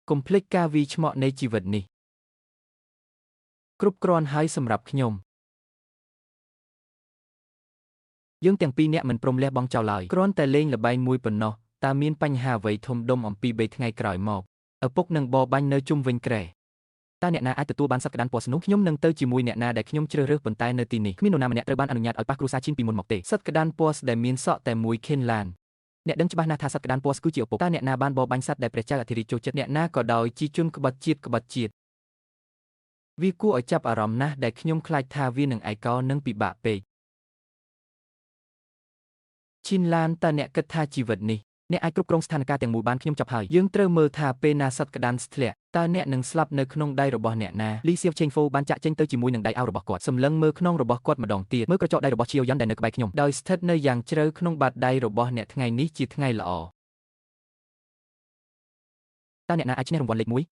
កុំភ្លេចការវាយឆ្មក់នៃជីវិតនេះគ្រប់គ្រាន់ហើយសម្រាប់ខ្ញុំយើងទាំងពីរនាក់មិនព្រមលះបង់ចោលឡើយគ្រាន់តែលេងល្បែងមួយប៉ុណ្ណោះតើមានបញ្ហាអ្វីធំដុំអំពី3ថ្ងៃក្រោយមកឪពុកនឹងបរបាញ់នៅជុំវិញគ្រែតើអ្នកណាអាចទទួលបានសក្តានពណ៌ស្នោះខ្ញុំនឹងទៅជាមួយអ្នកណាដែលខ្ញុំជ្រើសរើសប៉ុន្តែនៅទីនេះគ្មាននរណាម្នាក់ត្រូវបានអនុញ្ញាតឲ្យប៉ះគ្រួសារឈីនពីមុនមកទេសក្តានពណ៌ដែលមានសក់តែមួយខេនឡានអ្នកដឹងច្បាស់ណាស់ថាសក្តានពណ៌គឺជាឪពុកតើអ្នកណាបានបរបាញ់សត្វដែលព្រះចៅអធិរាជចូលចិត្តអ្នកណាក៏ដោយជាជនក្បត់ជាតិវាគួរឲ្យចាប់អារម្មណ៍ណាស់ដែលខ្ញុំខ្លាចថាវានឹងឯកោនិងពិបាកពេកឈីនឡានតើអ្នកគិតថាជីវិតនេះអ្នកអាចគ្រប់គ្រងស្ថានភាពទាំងមូលបានខ្ញុំចាប់ហើយយើងត្រូវមើលថាពេលណាសត្វក្តានស្ធ្លាក់តើអ្នកនឹងស្លាប់នៅក្នុងដៃរបស់អ្នកណាលីសៀវឆេងហ្វូបានចាក់ចេញទៅជាមួយនឹងដៃអោរបស់គាត់សម្លឹងមើលខ្នងរបស់គាត់ម្ដងទៀតមើលក្រចកដៃរបស់ឈៀវយ៉ាន់ដែលនៅក្បែរខ្ញុំដោយស្ថិតនៅយ៉ាងជ្រៅក្នុងបាតដៃរបស់អ្នកថ្ងៃនេះជាថ្ងៃល្អតើអ្នកណាអាចឈ្នះរង្វាន់លេខ1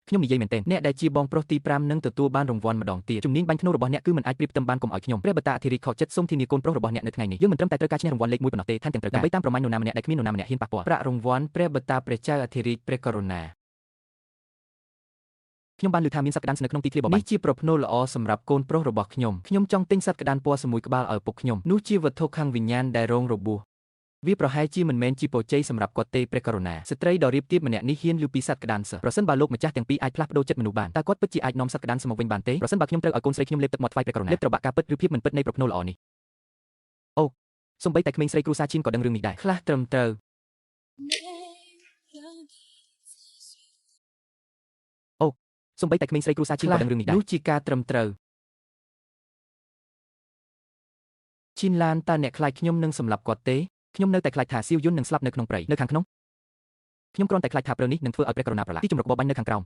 ខ្ញុំនិយាយមែនទែនអ្នកដែលជាបងប្រុសទី5នឹងទទួលបានរង្វាន់ម្ដងទៀតជំនាញបាញ់ធ្នូរបស់អ្នកគឺមិនអាចប្រៀបផ្ទឹមបានកុំឲ្យខ្ញុំព្រះបតាអធិរាជខកចិត្តសូមធានាកូនប្រុសរបស់អ្នកនៅថ្ងៃនេះយើងមិនត្រឹមតែត្រូវការឈ្នះរង្វាន់លេខ1ប៉ុណ្ណោះទេថែមទាំងត្រូវការដើម្បីតាមប្រមាញ់នរណាម្នាក់ដែលគ្មាននរណាម្នាក់ហ៊ានប៉ះពាល់ប្រាក់រង្វាន់ព្រះបតាព្រះចៅអធិរាជព្រះករុណាខ្ញុំបានឮថាមានសត្វក្តាននៅក្នុងទីធ្លាបបាញ់នេះជាប្រផ្នូលល្អសម្រាប់កូនប្រុសរបស់ខ្ញុំចង់ទិញសត្វក្តានពណ៌សមូយក្បាលឲ្យពុកខ្ញុំនោះជាវត្ថុខាងវិញ្ញាណដែលរងរបួសវាប្រហែលជាមិនមែនជាពរជ័យសម្រាប់គាត់ទេព្រះករុណាស្ត្រីដ៏រៀបទៀបម្នាក់នេះហ៊ានឮពីសត្វក្តានសិប្រសិនបើលោកម្ចាស់ទាំងពីរអាចផ្លាស់ប្ដូរចិត្តមនុស្សបានតើគាត់ពិតជាអាចនាំសត្វក្តានមកវិញបានទេប្រសិនបើខ្ញុំត្រូវឲ្យកូនស្រីខ្ញុំលេបទឹកមាត់ថ្វាយព្រះករុណាលេបត្របាក់ការពិតឬភាពមិនពិតនៃប្រផ្នូលល្អនេះអូសូម្បីតែក្មេងស្រីគ្រូសាឈីនក៏ដឹងរឿងនេះដែរខ្លះត្រឹមត្រូវអូសូម្បីតែក្មេងស្រីគ្រូសាឈីនក៏ដឹងរឿងនេះដែរនោះជាការត្រឹមត្រូវឈីនឡានតើអ្នកខ្លាចខ្ញុំនឹងសម្លាប់គាត់ទេខ្ញុំនៅតែខ្លាចថាសៀវយុននឹងស្លាប់នៅក្នុងព្រៃនៅខាងក្នុងខ្ញុំគ្រាន់តែខ្លាចថាព្រើនេះនឹងធ្វើឲ្យព្រះករុណាប្រឡាក់ទីជម្រកបរបាញ់នៅខាងក្រោម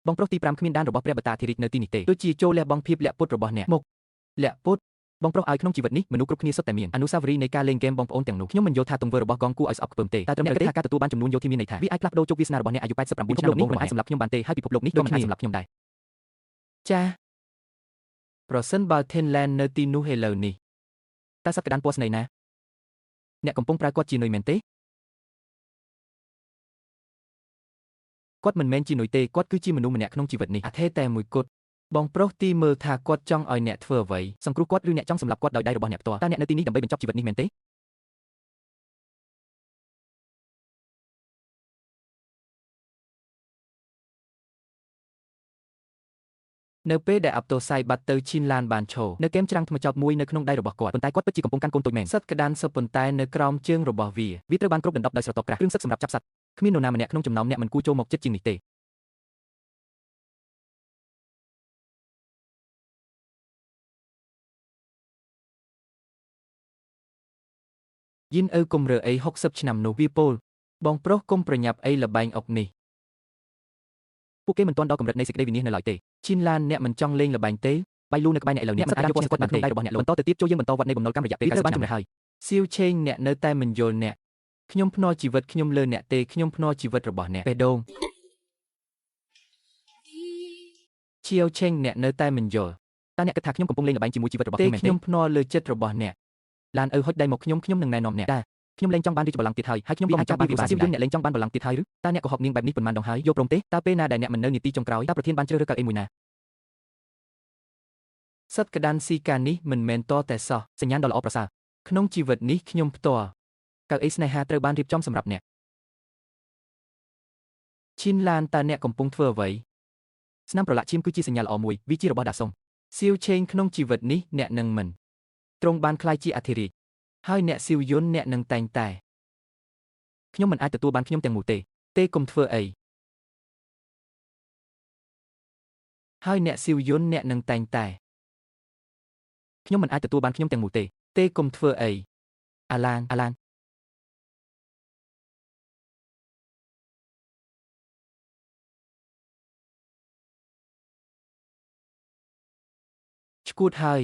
បងប្រុសទី5គ្មានដានរបស់ព្រះបតាធិរាជនៅទីនេះទេដូចជាចូលលះបង់ភាពលាក់ពុតរបស់អ្នកមកលាក់ពុតបងប្រុសឲ្យក្នុងជីវិតនេះមនុស្សគ្រប់គ្នាសុទ្ធតែមានអនុស្សាវរីយ៍នៃការលេងហ្គេមបងប្អូនទាំងនោះខ្ញុំមិនយល់ថាទង្វើរបស់កងគួរឲ្យស្អប់ខ្ពើមទេតែត្រឹមត្រូវថាការទទួលបានចំនួនយោធាមានន័យថាវាអាចផ្លាស់ប្ដូរជោគវាសនារបស់អ្នកអាយុ89ឆ្នាំនេះមិនអាចសម្លាប់ខ្ញុំបានទេហើយពិភពលោកនេះក៏មិនអាចសម្លាប់ខ្ញុំដែរចាប្រសិនបើ Tenland នៅទីនោះឥឡូវនេះតើសត្វក្តានពណ៌ស្នេហ៍ណាអ្នកកំពុងប្រើគាត់ជានុយមែនទេគាត់មិនមែនជានុយទេគាត់គឺជាមនុស្សម្នាក់ក្នុងជីវិតនេះអធិតែមួយគត់បងប្រុសទីមើលថាគាត់ចង់ឲ្យអ្នកធ្វើអ្វីសង្គ្រោះគាត់ឬអ្នកចង់សម្លាប់គាត់ដោយដៃរបស់អ្នកផ្ទាល់តើអ្នកនៅទីនេះដើម្បីបញ្ចប់ជីវិតនេះមែនទេនៅពេលដែលអាប់តូសៃបាត់ទៅឈីនឡានបានឈរនៅគែមច្រាំងថ្មចោតមួយនៅក្នុងដៃរបស់គាត់ប៉ុន្តែគាត់ពិតជាកំពុងកាន់កូនតូចមែនសត្វក្តានសឹកប៉ុន្តែនៅក្រោមជើងរបស់វាត្រូវបានគ្របដណ្ដប់ដោយស្រទាប់ក្រាស់គ្រឿងសឹកសម្រាប់ចាប់សត្វគ្មាននរណាម្នាក់ក្នុងចំណោមអ្នកមិនគួរចូលមកជិតជាងនេះទេយិនអើកុំរើអី60ឆ្នាំនោះវាពោលបងប្រុសកុំប្រញាប់អីល្បែងអុកនេះពួកគេមិនទាន់ដល់កម្រិតនៃសេចក្តីវិនិច្ឆ័យនៅឡើយទេឈីនឡានអ្នកមិនចង់លេងល្បែងទេបៃលូនៅក្បែរអ្នកឥឡូវនេះមិនអាចយកឈ្នះគាត់បានទេដៃរបស់អ្នកបន្តទៅទៀតចូលយើងបន្តវត្តនៃបំណុលកម្មរយៈពេល90បានចំណេះហើយសៀវឆេងអ្នកនៅតែមិនយល់អ្នកខ្ញុំភ្នាល់ជីវិតខ្ញុំលើអ្នកទេខ្ញុំភ្នាល់ជីវិតរបស់អ្នកបេះដូងឈៀវឆេងអ្នកនៅតែមិនយល់តើអ្នកគិតថាខ្ញុំកំពុងលេងល្បែងជាមួយជីវិតរបស់ខ្ញុំមែនទេខ្ញុំភ្នាល់លើចិត្តរបស់អ្នកឡានអើហុចដៃមកខ្ញុំនឹងណែនាំអ្នកដែរខ្ញុំលេងចង់បានរាជបល្ល័ង្កទៀតហើយខ្ញុំក៏អាចបានវិសាសៀវយុនអ្នកលេងចង់បានបល្ល័ង្កទៀតហើយឬតើអ្នកក៏ហប់នាងបែបនេះប៉ុន្មានដងហើយយកព្រមទេតើពេលណាដែលអ្នកមិននៅនីតិចុងក្រោយតើប្រធានបានជ្រើសរើសកៅអីមួយណាសត្វក្តានស៊ីកានេះមិនមែនតតែសោះសញ្ញាណដ៏ល្អប្រសើរក្នុងជីវិតនេះខ្ញុំផ្ទាល់កៅអីស្នេហាត្រូវបានរៀបចំសម្រាប់អ្នកឈីនឡានតើអ្នកកំពុងធ្វើអ្វីស្នាមប្រឡាក់ឈាមគឺជាសញ្ញាល្អមួយវាជារបស់ដាសុងសៀវឆេងក្នុងជីវិតនេះអ្នកនឹងមិនទ្រង់បានក្លាយជាអធិរាជហើយអ្នកសៀវយុនអ្នកនឹងតែងតែខ្ញុំមិនអាចទទួលបានខ្ញុំទាំងមូលទេកុំធ្វើអីហើយអ្នកសៀវយុនអ្នកនឹងតែងតែខ្ញុំមិនអាចទទួលបានខ្ញុំទាំងមូលទេកុំធ្វើអីអាឡានឈួតហើយ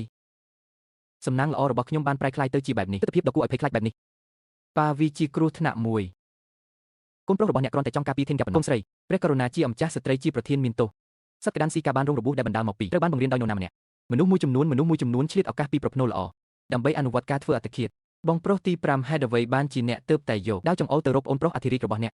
សំណាងល្អរបស់ខ្ញុំបានប្រែក្លាយទៅជាបែបនេះទិដ្ឋភាពដ៏គួរឲ្យភ័យខ្លាចបែបនេះប៉ាវីជាគ្រោះថ្នាក់មួយកូនប្រុសរបស់អ្នកគ្រាន់តែចង់ការពារធានកូនស្រីព្រះករុណាជាអម្ចាស់ស្ត្រីជាប្រធានមានទោសសត្វក្តានស៊ីកាបានរងរបួសដែលបណ្ដាលមកពីត្រូវបានបង្រៀនដោយនរណាម្នាក់មនុស្សមួយចំនួនឆ្លៀតឱកាសពីប្រផ្នូលល្អដើម្បីអនុវត្តការធ្វើអត្តឃាតបងប្រុសទី5ហេតុអ្វីបានជាអ្នកទើបតែយកដាវចង្អុលទៅរកអូនប្រុសអធិរាជរបស់អ្នក